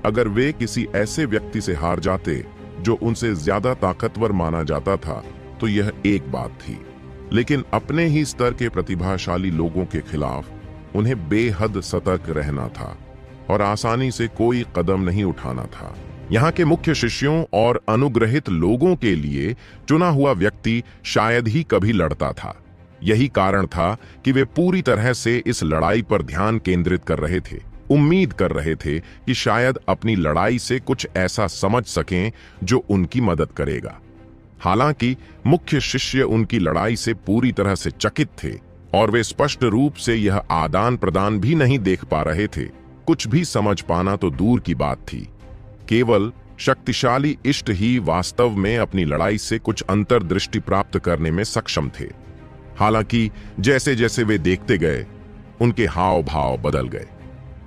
अगर वे किसी ऐसे व्यक्ति से हार जाते जो उनसे ज्यादा ताकतवर माना जाता था तो यह एक बात थी, लेकिन अपने ही स्तर के प्रतिभाशाली लोगों के खिलाफ उन्हें बेहद सतर्क रहना था और आसानी से कोई कदम नहीं उठाना था। यहाँ के मुख्य शिष्यों और अनुग्रहित लोगों के लिए चुना हुआ व्यक्ति शायद ही कभी लड़ता था। यही कारण था कि वे पूरी तरह से इस लड़ाई पर ध्यान केंद्रित कर रहे थे। उम्मीद कर रहे थे कि शायद अपनी लड़ाई से कुछ ऐसा समझ सकें जो उनकी मदद करेगा। हालांकि मुख्य शिष्य उनकी लड़ाई से पूरी तरह से चकित थे और वे स्पष्ट रूप से यह आदान प्रदान भी नहीं देख पा रहे थे। कुछ भी समझ पाना तो दूर की बात थी। केवल शक्तिशाली इष्ट ही वास्तव में अपनी लड़ाई से कुछ अंतर्दृष्टि प्राप्त करने में सक्षम थे। हालांकि जैसे जैसे वे देखते गए, उनके हाव भाव बदल गए।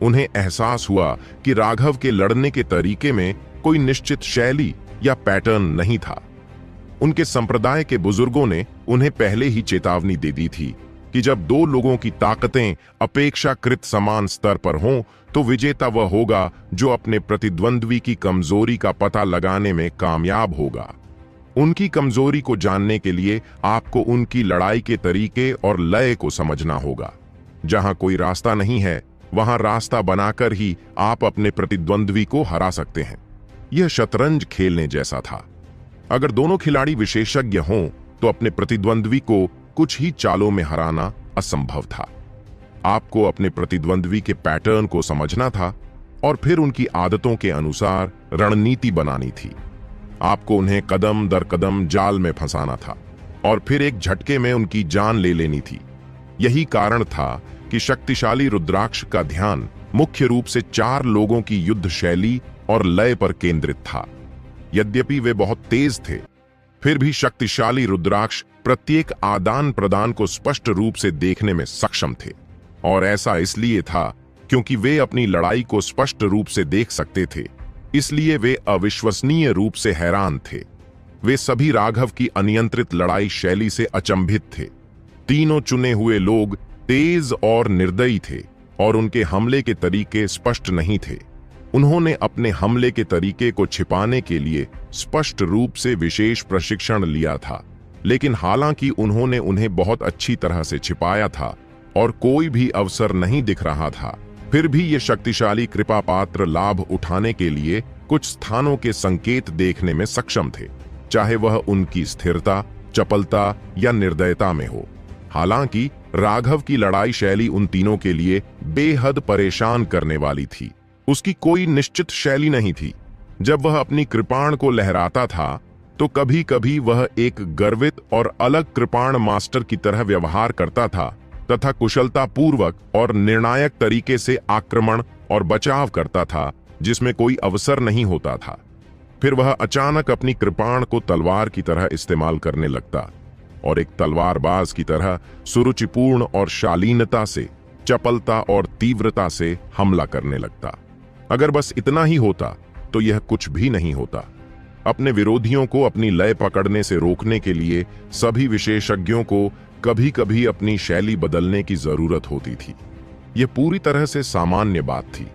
उन्हें एहसास हुआ कि राघव के लड़ने के तरीके में कोई निश्चित शैली या पैटर्न नहीं था। उनके संप्रदाय के बुजुर्गों ने उन्हें पहले ही चेतावनी दे दी थी कि जब दो लोगों की ताकतें अपेक्षाकृत समान स्तर पर हों तो विजेता वह होगा जो अपने प्रतिद्वंद्वी की कमजोरी का पता लगाने में कामयाब होगा। उनकी कमजोरी को जानने के लिए आपको उनकी लड़ाई के तरीके और लय को समझना होगा। जहां कोई रास्ता नहीं है, वहां रास्ता बनाकर ही आप अपने प्रतिद्वंद्वी को हरा सकते हैं। यह शतरंज खेलने जैसा था। अगर दोनों खिलाड़ी विशेषज्ञ हों तो अपने प्रतिद्वंद्वी को कुछ ही चालों में हराना असंभव था। आपको अपने प्रतिद्वंद्वी के पैटर्न को समझना था और फिर उनकी आदतों के अनुसार रणनीति बनानी थी। आपको उन्हें कदम दर कदम जाल में फंसाना था और फिर एक झटके में उनकी जान ले लेनी थी। यही कारण था कि शक्तिशाली रुद्राक्ष का ध्यान मुख्य रूप से 4 लोगों की युद्ध शैली और लय पर केंद्रित था। यद्यपि वे बहुत तेज थे, फिर भी शक्तिशाली रुद्राक्ष प्रत्येक आदान प्रदान को स्पष्ट रूप से देखने में सक्षम थे। और ऐसा इसलिए था क्योंकि वे अपनी लड़ाई को स्पष्ट रूप से देख सकते थे, इसलिए वे अविश्वसनीय रूप से हैरान थे। वे सभी राघव की अनियंत्रित लड़ाई शैली से अचंभित थे। तीनों चुने हुए लोग तेज और निर्दयी थे और उनके हमले के तरीके स्पष्ट नहीं थे। उन्होंने अपने हमले के तरीके को छिपाने के लिए स्पष्ट रूप से विशेष प्रशिक्षण लिया था, लेकिन हालांकि उन्होंने उन्हें बहुत अच्छी तरह से छिपाया था और कोई भी अवसर नहीं दिख रहा था, फिर भी ये शक्तिशाली कृपा पात्र लाभ उठाने के लिए कुछ स्थानों के संकेत देखने में सक्षम थे, चाहे वह उनकी स्थिरता, चपलता या निर्दयता में हो। हालांकि राघव की लड़ाई शैली उन तीनों के लिए बेहद परेशान करने वाली थी। उसकी कोई निश्चित शैली नहीं थी। जब वह अपनी कृपाण को लहराता था तो कभी कभी वह एक गर्वित और अलग कृपाण मास्टर की तरह व्यवहार करता था तथा कुशलता पूर्वक और निर्णायक तरीके से आक्रमण और बचाव करता था जिसमें कोई अवसर नहीं होता था। फिर वह अचानक अपनी कृपाण को तलवार की तरह इस्तेमाल करने लगता और एक तलवारबाज की तरह सुरुचिपूर्ण और शालीनता से, चपलता और तीव्रता से हमला करने लगता। अगर बस इतना ही होता तो यह कुछ भी नहीं होता। अपने विरोधियों को अपनी लय पकड़ने से रोकने के लिए सभी विशेषज्ञों को कभी कभी अपनी शैली बदलने की जरूरत होती थी। यह पूरी तरह से सामान्य बात थी,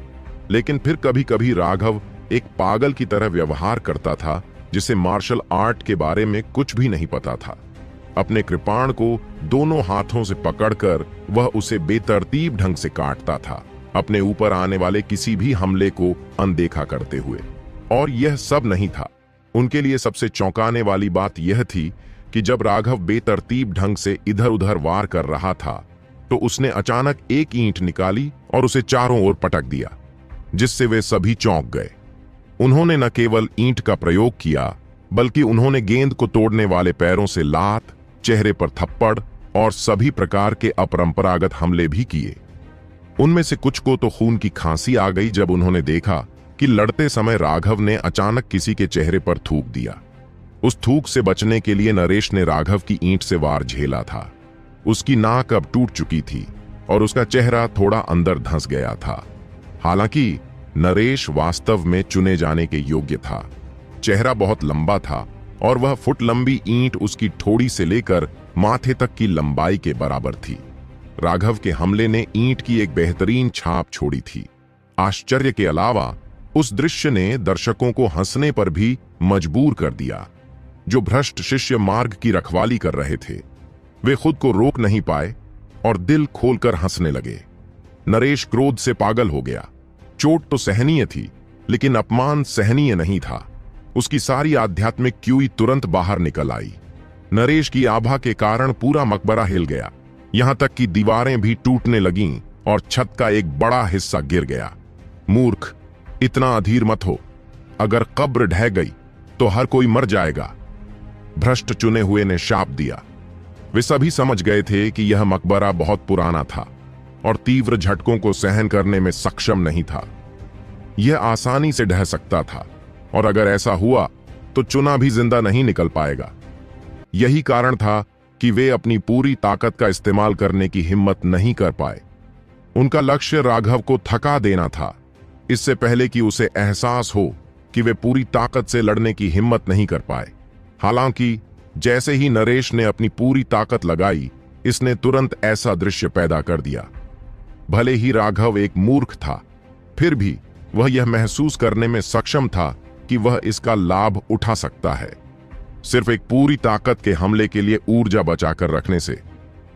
लेकिन फिर कभी कभी राघव एक पागल की तरह व्यवहार करता था जिसे मार्शल आर्ट के बारे में कुछ भी नहीं पता था। अपने कृपाण को दोनों हाथों से पकड़कर वह उसे बेतरतीब ढंग से काटता था, अपने ऊपर आने वाले किसी भी हमले को अनदेखा करते हुए। और यह सब नहीं था। उनके लिए सबसे चौंकाने वाली बात यह थी कि जब राघव बेतरतीब ढंग से इधर उधर वार कर रहा था तो उसने अचानक एक ईंट निकाली और उसे चारों ओर पटक दिया, जिससे वे सभी चौंक गए। उन्होंने न केवल ईंट का प्रयोग किया, बल्कि उन्होंने गेंद को तोड़ने वाले पैरों से लात, चेहरे पर थप्पड़ और सभी प्रकार के अपरंपरागत हमले भी किए। उनमें से कुछ को तो खून की खांसी आ गई जब उन्होंने देखा कि लड़ते समय राघव ने अचानक किसी के चेहरे पर थूक दिया। उस थूक से बचने के लिए नरेश ने राघव की ईंट से वार झेला था। उसकी नाक अब टूट चुकी थी और उसका चेहरा थोड़ा अंदर धंस गया था। हालांकि नरेश वास्तव में चुने जाने के योग्य था। चेहरा बहुत लंबा था और वह फुट लंबी ईंट उसकी ठोड़ी से लेकर माथे तक की लंबाई के बराबर थी। राघव के हमले ने ईंट की एक बेहतरीन छाप छोड़ी थी। आश्चर्य के अलावा उस दृश्य ने दर्शकों को हंसने पर भी मजबूर कर दिया। जो भ्रष्ट शिष्य मार्ग की रखवाली कर रहे थे, वे खुद को रोक नहीं पाए और दिल खोलकर हंसने लगे। नरेश क्रोध से पागल हो गया। चोट तो सहनीय थी, लेकिन अपमान सहनीय नहीं था। उसकी सारी आध्यात्मिक क्यूई तुरंत बाहर निकल आई। नरेश की आभा के कारण पूरा मकबरा हिल गया, यहां तक कि दीवारें भी टूटने लगीं और छत का एक बड़ा हिस्सा गिर गया। मूर्ख, इतना अधीर मत हो। अगर कब्र ढह गई तो हर कोई मर जाएगा, भ्रष्ट चुने हुए ने शाप दिया। वे सभी समझ गए थे कि यह मकबरा बहुत पुराना था और तीव्र झटकों को सहन करने में सक्षम नहीं था। यह आसानी से ढह सकता था और अगर ऐसा हुआ तो चुना भी जिंदा नहीं निकल पाएगा। यही कारण था कि वे अपनी पूरी ताकत का इस्तेमाल करने की हिम्मत नहीं कर पाए। उनका लक्ष्य राघव को थका देना था, इससे पहले कि उसे एहसास हो कि वे पूरी ताकत से लड़ने की हिम्मत नहीं कर पाए। हालांकि जैसे ही नरेश ने अपनी पूरी ताकत लगाई, इसने तुरंत ऐसा दृश्य पैदा कर दिया। भले ही राघव एक मूर्ख था, फिर भी वह यह महसूस करने में सक्षम था कि वह इसका लाभ उठा सकता है। सिर्फ एक पूरी ताकत के हमले के लिए ऊर्जा बचाकर रखने से,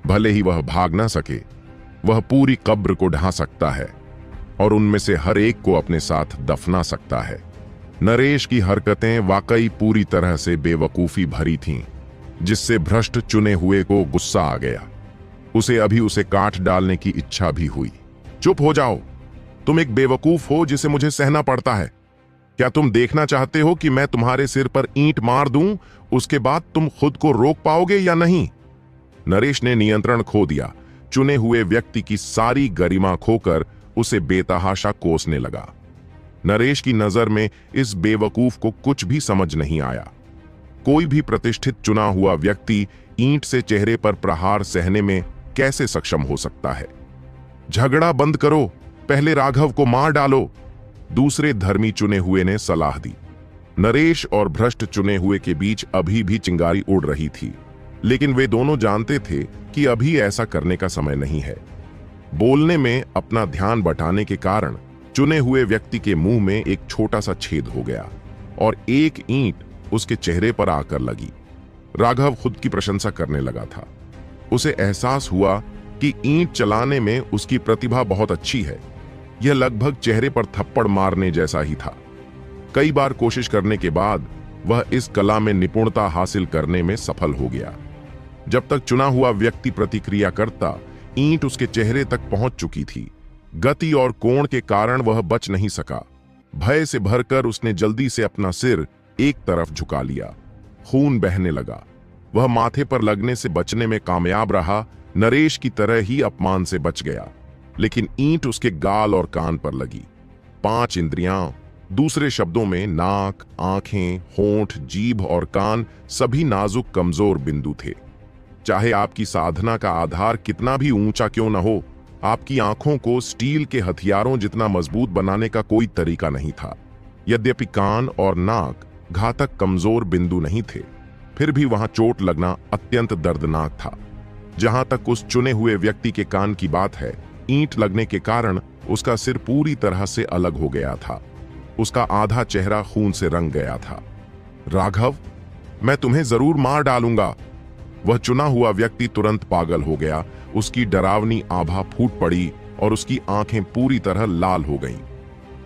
भले ही वह भाग ना सके, वह पूरी कब्र को ढा सकता है और उनमें से हर एक को अपने साथ दफना सकता है। नरेश की हरकतें वाकई पूरी तरह से बेवकूफी भरी थीं, जिससे भ्रष्ट चुने हुए को गुस्सा आ गया। उसे काट डालने की इच्छा भी हुई। चुप हो जाओ, तुम एक बेवकूफ हो जिसे मुझे सहना पड़ता है। क्या तुम देखना चाहते हो कि मैं तुम्हारे सिर पर ईंट मार दूं, उसके बाद तुम खुद को रोक पाओगे या नहीं? नरेश ने नियंत्रण खो दिया। चुने हुए व्यक्ति की सारी गरिमा खोकर उसे बेतहाशा कोसने लगा। नरेश की नजर में इस बेवकूफ को कुछ भी समझ नहीं आया। कोई भी प्रतिष्ठित चुना हुआ व्यक्ति ईंट से चेहरे पर प्रहार सहने में कैसे सक्षम हो सकता है? झगड़ा बंद करो, पहले राघव को मार डालो, दूसरे धर्मी चुने हुए ने सलाह दी। नरेश और भ्रष्ट चुने हुए के बीच अभी भी चिंगारी उड़ रही थी, लेकिन वे दोनों जानते थे कि अभी ऐसा करने का समय नहीं है। बोलने में अपना ध्यान बटाने के कारण चुने हुए व्यक्ति के मुंह में एक छोटा सा छेद हो गया और एक ईंट उसके चेहरे पर आकर लगी। राघव खुद की प्रशंसा करने लगा था। उसे एहसास हुआ कि ईंट चलाने में उसकी प्रतिभा बहुत अच्छी है। यह लगभग चेहरे पर थप्पड़ मारने जैसा ही था। कई बार कोशिश करने के बाद वह इस कला में निपुणता हासिल करने में सफल हो गया। जब तक चुना हुआ व्यक्ति प्रतिक्रिया करता, ईंट उसके चेहरे तक पहुंच चुकी थी। गति और कोण के कारण वह बच नहीं सका। भय से भरकर उसने जल्दी से अपना सिर एक तरफ झुका लिया। खून बहने लगा। वह माथे पर लगने से बचने में कामयाब रहा, नरेश की तरह ही अपमान से बच गया, लेकिन ईंट उसके गाल और कान पर लगी। 5 इंद्रियां, दूसरे शब्दों में नाक, आंखें, होंठ, जीभ और कान सभी नाजुक कमजोर बिंदु थे। चाहे आपकी साधना का आधार कितना भी ऊंचा क्यों न हो, आपकी आंखों को स्टील के हथियारों जितना मजबूत बनाने का कोई तरीका नहीं था। यद्यपि कान और नाक घातक कमजोर बिंदु नहीं थे, फिर भी वहां चोट लगना अत्यंत दर्दनाक था। जहां तक उस चुने हुए व्यक्ति के कान की बात है, ईंट लगने के कारण उसका सिर पूरी तरह से अलग हो गया था। उसका आधा चेहरा खून से रंग गया था। राघव, मैं तुम्हें जरूर मार डालूंगा। वह चुना हुआ व्यक्ति तुरंत पागल हो गया। उसकी डरावनी आभा फूट पड़ी और उसकी आंखें पूरी तरह लाल हो गईं।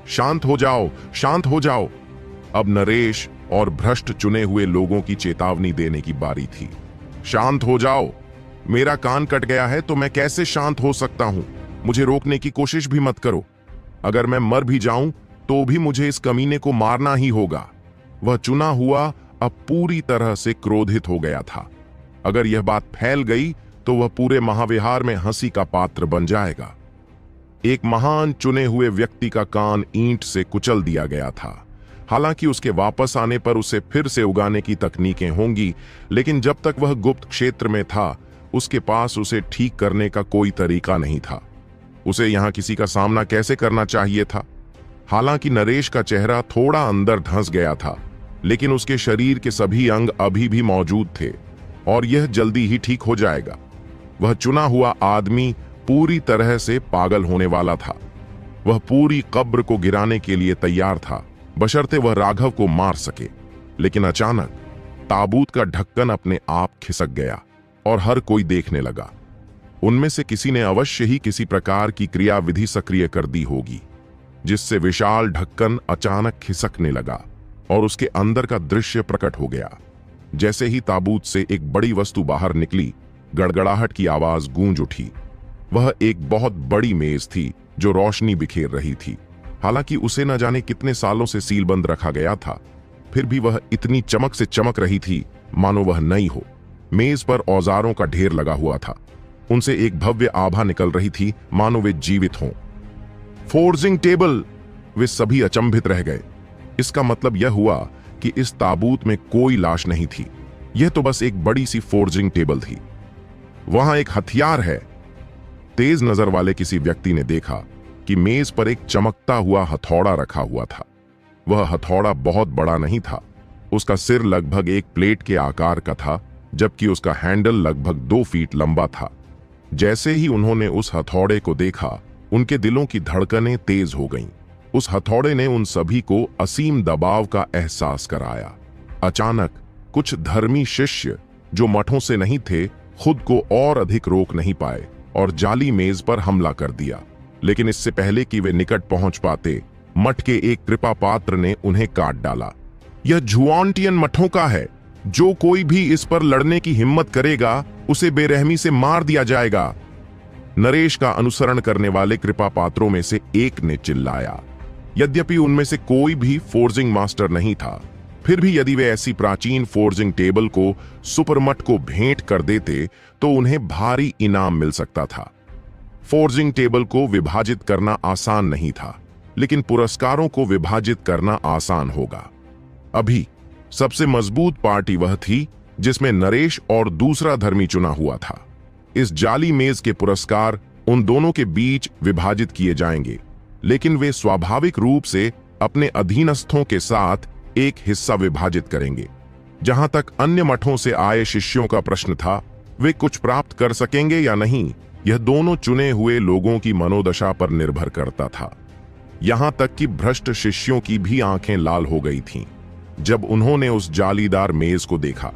शांत हो जाओ, शांत हो जाओ। अब नरेश और भ्रष्ट चुने हुए लोगों की चेतावनी देने की बारी थी। शांत हो जाओ। मेरा कान कट गया है तो मैं कैसे शांत हो सकता हूं? मुझे रोकने की कोशिश भी मत करो। अगर मैं मर भी जाऊं तो भी मुझे इस कमीने को मारना ही होगा। वह चुना हुआ अब पूरी तरह से क्रोधित हो गया था। अगर यह बात फैल गई तो वह पूरे महाविहार में हंसी का पात्र बन जाएगा। एक महान चुने हुए व्यक्ति का कान ईंट से कुचल दिया गया था। हालांकि उसके वापस आने पर उसे फिर से उगाने की तकनीकें होंगी, लेकिन जब तक वह गुप्त क्षेत्र में था, उसके पास उसे ठीक करने का कोई तरीका नहीं था। उसे यहां किसी का सामना कैसे करना चाहिए था? हालांकि नरेश का चेहरा थोड़ा अंदर धंस गया था, लेकिन उसके शरीर के सभी अंग अभी भी मौजूद थे और यह जल्दी ही ठीक हो जाएगा। वह चुना हुआ आदमी पूरी तरह से पागल होने वाला था। वह पूरी कब्र को गिराने के लिए तैयार था, बशर्ते वह राघव को मार सके। लेकिन अचानक ताबूत का ढक्कन अपने आप खिसक गया और हर कोई देखने लगा। उनमें से किसी ने अवश्य ही किसी प्रकार की क्रियाविधि सक्रिय कर दी होगी, जिससे विशाल ढक्कन अचानक खिसकने लगा और उसके अंदर का दृश्य प्रकट हो गया। जैसे ही ताबूत से एक बड़ी वस्तु बाहर निकली, गड़गड़ाहट की आवाज गूंज उठी। वह एक बहुत बड़ी मेज थी जो रोशनी बिखेर रही थी। हालांकि उसे न जाने कितने सालों से सीलबंद रखा गया था, फिर भी वह इतनी चमक से चमक रही थी मानो वह नई हो। मेज पर औजारों का ढेर लगा हुआ था, उनसे एक भव्य आभा निकल रही थी मानो वे जीवित हों। Forging table! वे सभी अचंभित रह गए। इसका मतलब यह हुआ कि इस ताबूत में कोई लाश नहीं थी, यह तो बस एक बड़ी सी फोर्जिंग टेबल थी। वहां एक हथियार है। तेज नजर वाले किसी व्यक्ति ने देखा कि मेज पर एक चमकता हुआ हथौड़ा रखा हुआ था। वह हथौड़ा बहुत बड़ा नहीं था, उसका सिर लगभग एक प्लेट के आकार का था, जबकि उसका हैंडल लगभग 2 फीट लंबा था। जैसे ही उन्होंने उस हथौड़े को देखा, उनके दिलों की धड़कनें तेज हो गईं। उस हथौड़े ने उन सभी को असीम दबाव का एहसास कराया। अचानक कुछ धर्मी शिष्य जो मठों से नहीं थे, खुद को और अधिक रोक नहीं पाए और जाली मेज पर हमला कर दिया। लेकिन इससे पहले कि वे निकट पहुंच पाते, मठ के एक कृपा पात्र ने उन्हें काट डाला। यह जुआनटियन मठों का है। जो कोई भी इस पर लड़ने की हिम्मत करेगा, उसे बेरहमी से मार दिया जाएगा। नरेश का अनुसरण करने वाले कृपा पात्रों में से एक ने चिल्लाया। यद्यपि उनमें से कोई भी फोर्जिंग मास्टर नहीं था, फिर भी यदि वे ऐसी प्राचीन फोर्जिंग टेबल को सुपरमठ को भेंट कर देते तो उन्हें भारी इनाम मिल सकता था। फोर्जिंग टेबल को विभाजित करना आसान नहीं था, लेकिन पुरस्कारों को विभाजित करना आसान होगा। अभी सबसे मजबूत पार्टी वह थी जिसमें नरेश और दूसरा धर्मी चुना हुआ था। इस जाली मेज के पुरस्कार उन दोनों के बीच विभाजित किए जाएंगे, लेकिन वे स्वाभाविक रूप से अपने अधीनस्थों के साथ एक हिस्सा विभाजित करेंगे। जहां तक अन्य मठों से आए शिष्यों का प्रश्न था, वे कुछ प्राप्त कर सकेंगे या नहीं, यह दोनों चुने हुए लोगों की मनोदशा पर निर्भर करता था। यहां तक कि भ्रष्ट शिष्यों की भी आंखें लाल हो गई थीं जब उन्होंने उस जालीदार मेज को देखा।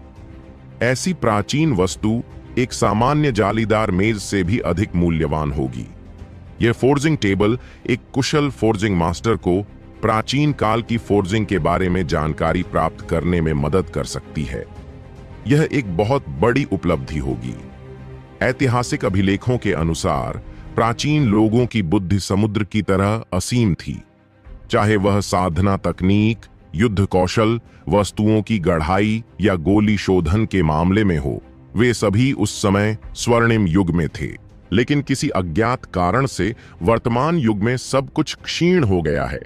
ऐसी प्राचीन वस्तु एक सामान्य जालीदार मेज से भी अधिक मूल्यवान होगी। यह फोर्जिंग टेबल एक कुशल फोर्जिंग मास्टर को प्राचीन काल की फोर्जिंग के बारे में जानकारी प्राप्त करने में मदद कर सकती है। यह एक बहुत बड़ी उपलब्धि होगी। ऐतिहासिक अभिलेखों के अनुसार प्राचीन लोगों की बुद्धि समुद्र की तरह असीम थी। चाहे वह साधना तकनीक, युद्ध कौशल, वस्तुओं की गढ़ाई या गोली शोधन के मामले में हो, वे सभी उस समय स्वर्णिम युग में थे। लेकिन किसी अज्ञात कारण से वर्तमान युग में सब कुछ क्षीण हो गया है।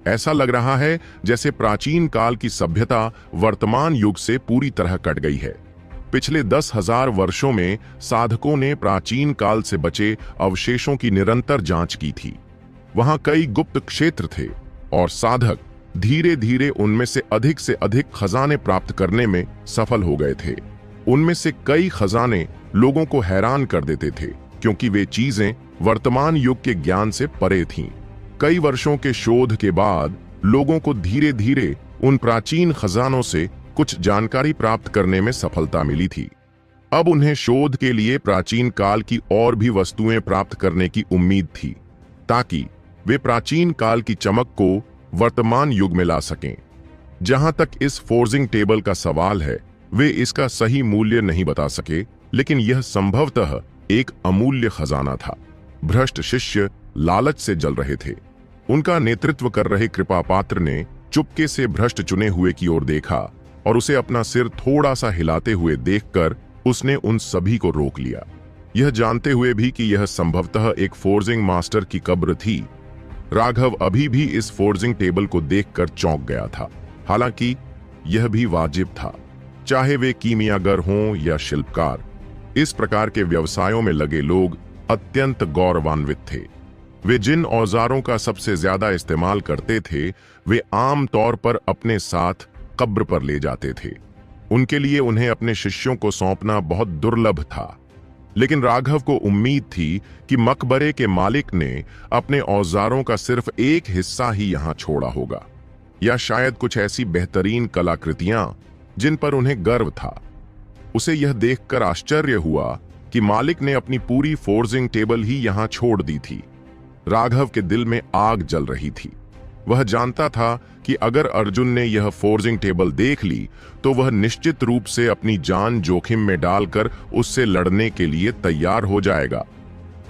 ऐसा लग रहा है जैसे प्राचीन काल की सभ्यता वर्तमान युग से पूरी तरह कट गई है। पिछले 10,000 वर्षों में साधकों ने प्राचीन काल से बचे अवशेषों की निरंतर जांच की थी। वहां कई गुप्त क्षेत्र थे और साधक धीरे धीरे उनमें से अधिक खजाने प्राप्त करने में सफल हो गए थे। उनमें से कई खजाने लोगों को हैरान कर देते थे, क्योंकि वे चीजें वर्तमान युग के ज्ञान से परे थीं। कई वर्षों के शोध के बाद लोगों को धीरे धीरे उन प्राचीन खजानों से कुछ जानकारी प्राप्त करने में सफलता मिली थी। अब उन्हें शोध के लिए प्राचीन काल की और भी वस्तुएं प्राप्त करने की उम्मीद थी, ताकि वे प्राचीन काल की चमक को वर्तमान युग में ला सकें। जहां तक इस फोर्जिंग टेबल का सवाल है, वे इसका सही मूल्य नहीं बता सके, लेकिन यह संभवतः एक अमूल्य खजाना था। भ्रष्ट शिष्य लालच से जल रहे थे। उनका नेतृत्व कर रहे कृपा पात्र ने चुपके से भ्रष्ट चुने हुए की ओर देखा और उसे अपना सिर थोड़ा सा हिलाते हुए देखकर उसने उन सभी को रोक लिया, यह जानते हुए भी कि यह संभवतः एक फोर्जिंग मास्टर की कब्र थी। राघव अभी भी इस फोर्जिंग टेबल को देखकर चौंक गया था। हालांकि यह भी वाजिब था, चाहे वे कीमियागर हों या शिल्पकार। इस प्रकार के व्यवसायों में लगे लोग अत्यंत गौरवान्वित थे। वे जिन औजारों का सबसे ज्यादा इस्तेमाल करते थे, वे आम तौर पर अपने साथ कब्र पर ले जाते थे। उनके लिए उन्हें अपने शिष्यों को सौंपना बहुत दुर्लभ था। लेकिन राघव को उम्मीद थी कि मकबरे के मालिक ने अपने औजारों का सिर्फ एक हिस्सा ही यहां छोड़ा होगा, या शायद कुछ ऐसी बेहतरीन कलाकृतियां जिन पर उन्हें गर्व था। उसे यह देखकर आश्चर्य हुआ कि मालिक ने अपनी पूरी फोर्जिंग टेबल ही यहां छोड़ दी थी। राघव के दिल में आग जल रही थी। वह जानता था कि अगर अर्जुन ने यह फोर्जिंग टेबल देख ली तो वह निश्चित रूप से अपनी जान जोखिम में डालकर उससे लड़ने के लिए तैयार हो जाएगा।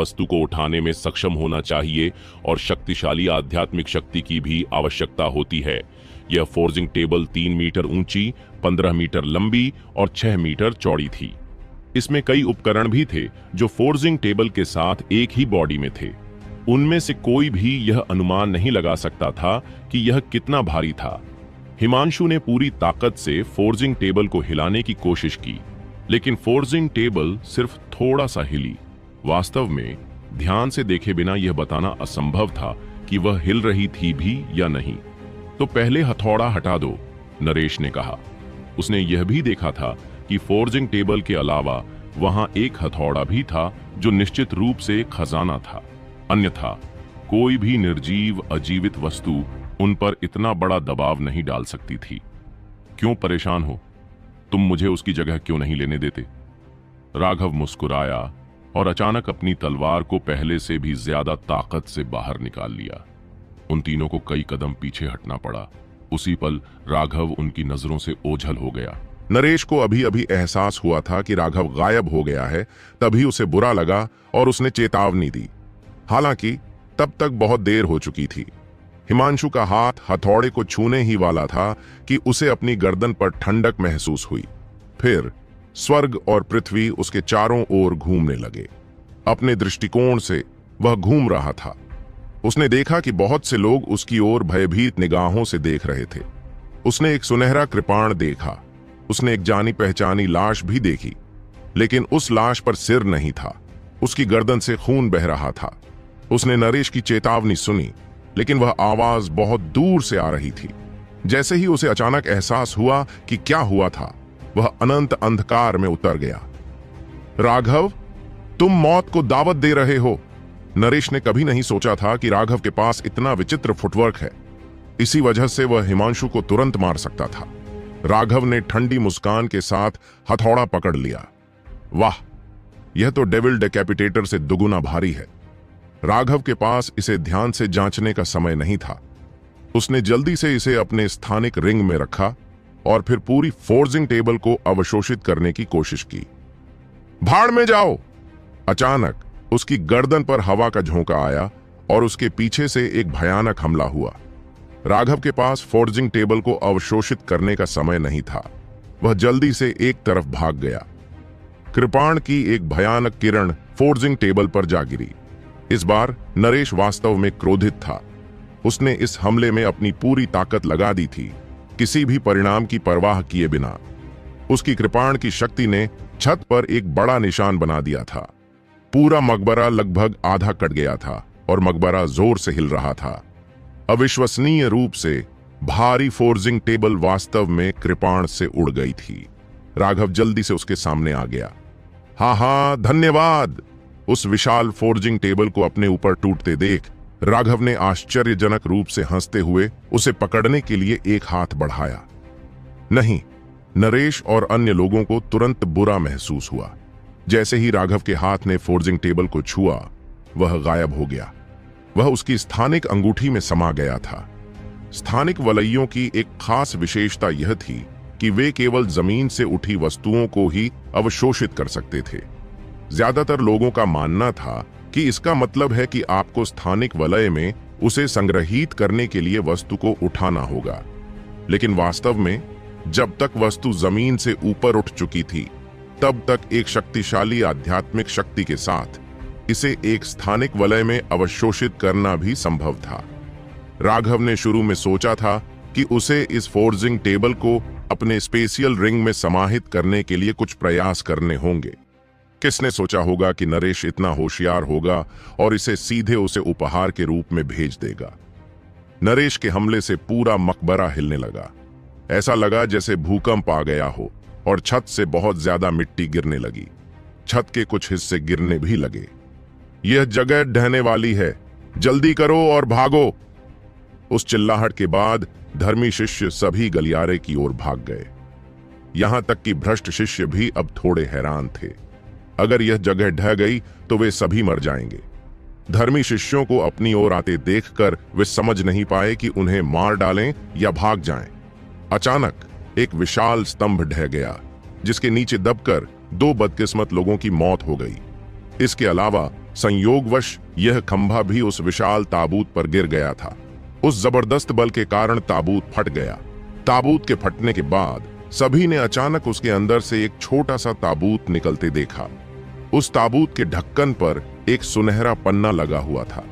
वस्तु को उठाने में सक्षम होना चाहिए और शक्तिशाली आध्यात्मिक शक्ति की भी आवश्यकता होती है। यह फोर्जिंग टेबल 3 मीटर ऊंची, 15 मीटर लंबी और 6 मीटर चौड़ी थी। इसमें कई उपकरण भी थे जो फोर्जिंग टेबल के साथ एक ही बॉडी में थे। उनमें से कोई भी यह अनुमान नहीं लगा सकता था कि यह कितना भारी था। हिमांशु ने पूरी ताकत से फोर्जिंग टेबल को हिलाने की कोशिश की, लेकिन फोर्जिंग टेबल सिर्फ थोड़ा सा हिली। वास्तव में ध्यान से देखे बिना यह बताना असंभव था कि वह हिल रही थी भी या नहीं। तो पहले हथौड़ा हटा दो, नरेश ने कहा। उसने यह भी देखा था कि फोर्जिंग टेबल के अलावा वहां एक हथौड़ा भी था जो निश्चित रूप से खजाना था। अन्यथा कोई भी निर्जीव अजीवित वस्तु उन पर इतना बड़ा दबाव नहीं डाल सकती थी। क्यों परेशान हो? तुम मुझे उसकी जगह क्यों नहीं लेने देते? राघव मुस्कुराया और अचानक अपनी तलवार को पहले से भी ज्यादा ताकत से बाहर निकाल लिया। उन तीनों को कई कदम पीछे हटना पड़ा। उसी पल राघव उनकी नजरों से ओझल हो गया। नरेश को अभी अभी एहसास हुआ था कि राघव गायब हो गया है। तभी उसे बुरा लगा और उसने चेतावनी दी। हालांकि तब तक बहुत देर हो चुकी थी। हिमांशु का हाथ हथौड़े को छूने ही वाला था कि उसे अपनी गर्दन पर ठंडक महसूस हुई। फिर स्वर्ग और पृथ्वी उसके चारों ओर घूमने लगे। अपने दृष्टिकोण से वह घूम रहा था। उसने देखा कि बहुत से लोग उसकी ओर भयभीत निगाहों से देख रहे थे। उसने एक सुनहरा कृपाण देखा। उसने एक जानी पहचानी लाश भी देखी, लेकिन उस लाश पर सिर नहीं था। उसकी गर्दन से खून बह रहा था। उसने नरेश की चेतावनी सुनी, लेकिन वह आवाज बहुत दूर से आ रही थी। जैसे ही उसे अचानक एहसास हुआ कि क्या हुआ था, वह अनंत अंधकार में उतर गया। राघव, तुम मौत को दावत दे रहे हो। नरेश ने कभी नहीं सोचा था कि राघव के पास इतना विचित्र फुटवर्क है। इसी वजह से वह हिमांशु को तुरंत मार सकता था। राघव ने ठंडी मुस्कान के साथ हथौड़ा पकड़ लिया। वाह, यह तो डेविल डेकैपिटेटर से दुगुना भारी है। राघव के पास इसे ध्यान से जांचने का समय नहीं था। उसने जल्दी से इसे अपने स्थानिक रिंग में रखा और फिर पूरी फोर्जिंग टेबल को अवशोषित करने की कोशिश की। भाड़ में जाओ! अचानक उसकी गर्दन पर हवा का झोंका आया और उसके पीछे से एक भयानक हमला हुआ। राघव के पास फोर्जिंग टेबल को अवशोषित करने का समय नहीं था। वह जल्दी से एक तरफ भाग गया। कृपाण की एक भयानक किरण फोर्जिंग टेबल पर जा गिरी। इस बार नरेश वास्तव में क्रोधित था। उसने इस हमले में अपनी पूरी ताकत लगा दी थी, किसी भी परिणाम की परवाह किए बिना। उसकी कृपाण की शक्ति ने छत पर एक बड़ा निशान बना दिया था। पूरा मकबरा लगभग आधा कट गया था और मकबरा जोर से हिल रहा था। अविश्वसनीय रूप से भारी फोर्जिंग टेबल वास्तव में कृपाण से उड़ गई थी। राघव जल्दी से उसके सामने आ गया। हाँ, धन्यवाद। उस विशाल फोर्जिंग टेबल को अपने ऊपर टूटते देख राघव ने आश्चर्यजनक रूप से हंसते हुए उसे पकड़ने के लिए एक हाथ बढ़ाया। नहीं, नरेश और अन्य लोगों को तुरंत बुरा महसूस हुआ। जैसे ही राघव के हाथ ने फोर्जिंग टेबल को छुआ, वह गायब हो गया। वह उसकी स्थानिक अंगूठी में समा गया था। स्थानिक वलइयों की एक खास विशेषता यह थी कि वे केवल जमीन से उठी वस्तुओं को ही अवशोषित कर सकते थे। ज्यादातर लोगों का मानना था कि इसका मतलब है कि आपको स्थानिक वलय में उसे संग्रहित करने के लिए वस्तु को उठाना होगा। लेकिन वास्तव में जब तक वस्तु जमीन से ऊपर उठ चुकी थी, तब तक एक शक्तिशाली आध्यात्मिक शक्ति के साथ इसे एक स्थानिक वलय में अवशोषित करना भी संभव था। राघव ने शुरू में सोचा था कि उसे इस फोर्जिंग टेबल को अपने स्पेशियल रिंग में समाहित करने के लिए कुछ प्रयास करने होंगे। किसने सोचा होगा कि नरेश इतना होशियार होगा और इसे सीधे उसे उपहार के रूप में भेज देगा। नरेश के हमले से पूरा मकबरा हिलने लगा। ऐसा लगा जैसे भूकंप आ गया हो और छत से बहुत ज्यादा मिट्टी गिरने लगी। छत के कुछ हिस्से गिरने भी लगे। यह जगह ढहने वाली है, जल्दी करो और भागो। उस चिल्लाहट के बाद धर्मी शिष्य सभी गलियारे की ओर भाग गए। यहां तक कि भ्रष्ट शिष्य भी अब थोड़े हैरान थे। अगर यह जगह ढह गई तो वे सभी मर जाएंगे। धर्मी शिष्यों को अपनी ओर आते देखकर वे समझ नहीं पाए कि उन्हें मार डालें या भाग जाएं। अचानक एक विशाल स्तंभ ढह गया, जिसके नीचे दबकर 2 बदकिस्मत लोगों की मौत हो गई। इसके अलावा संयोगवश यह खंभा भी उस विशाल ताबूत पर गिर गया था। उस जबरदस्त बल के कारण ताबूत फट गया। ताबूत के फटने के बाद सभी ने अचानक उसके अंदर से एक छोटा सा ताबूत निकलते देखा। उस ताबूत के ढक्कन पर एक सुनहरा पन्ना लगा हुआ था।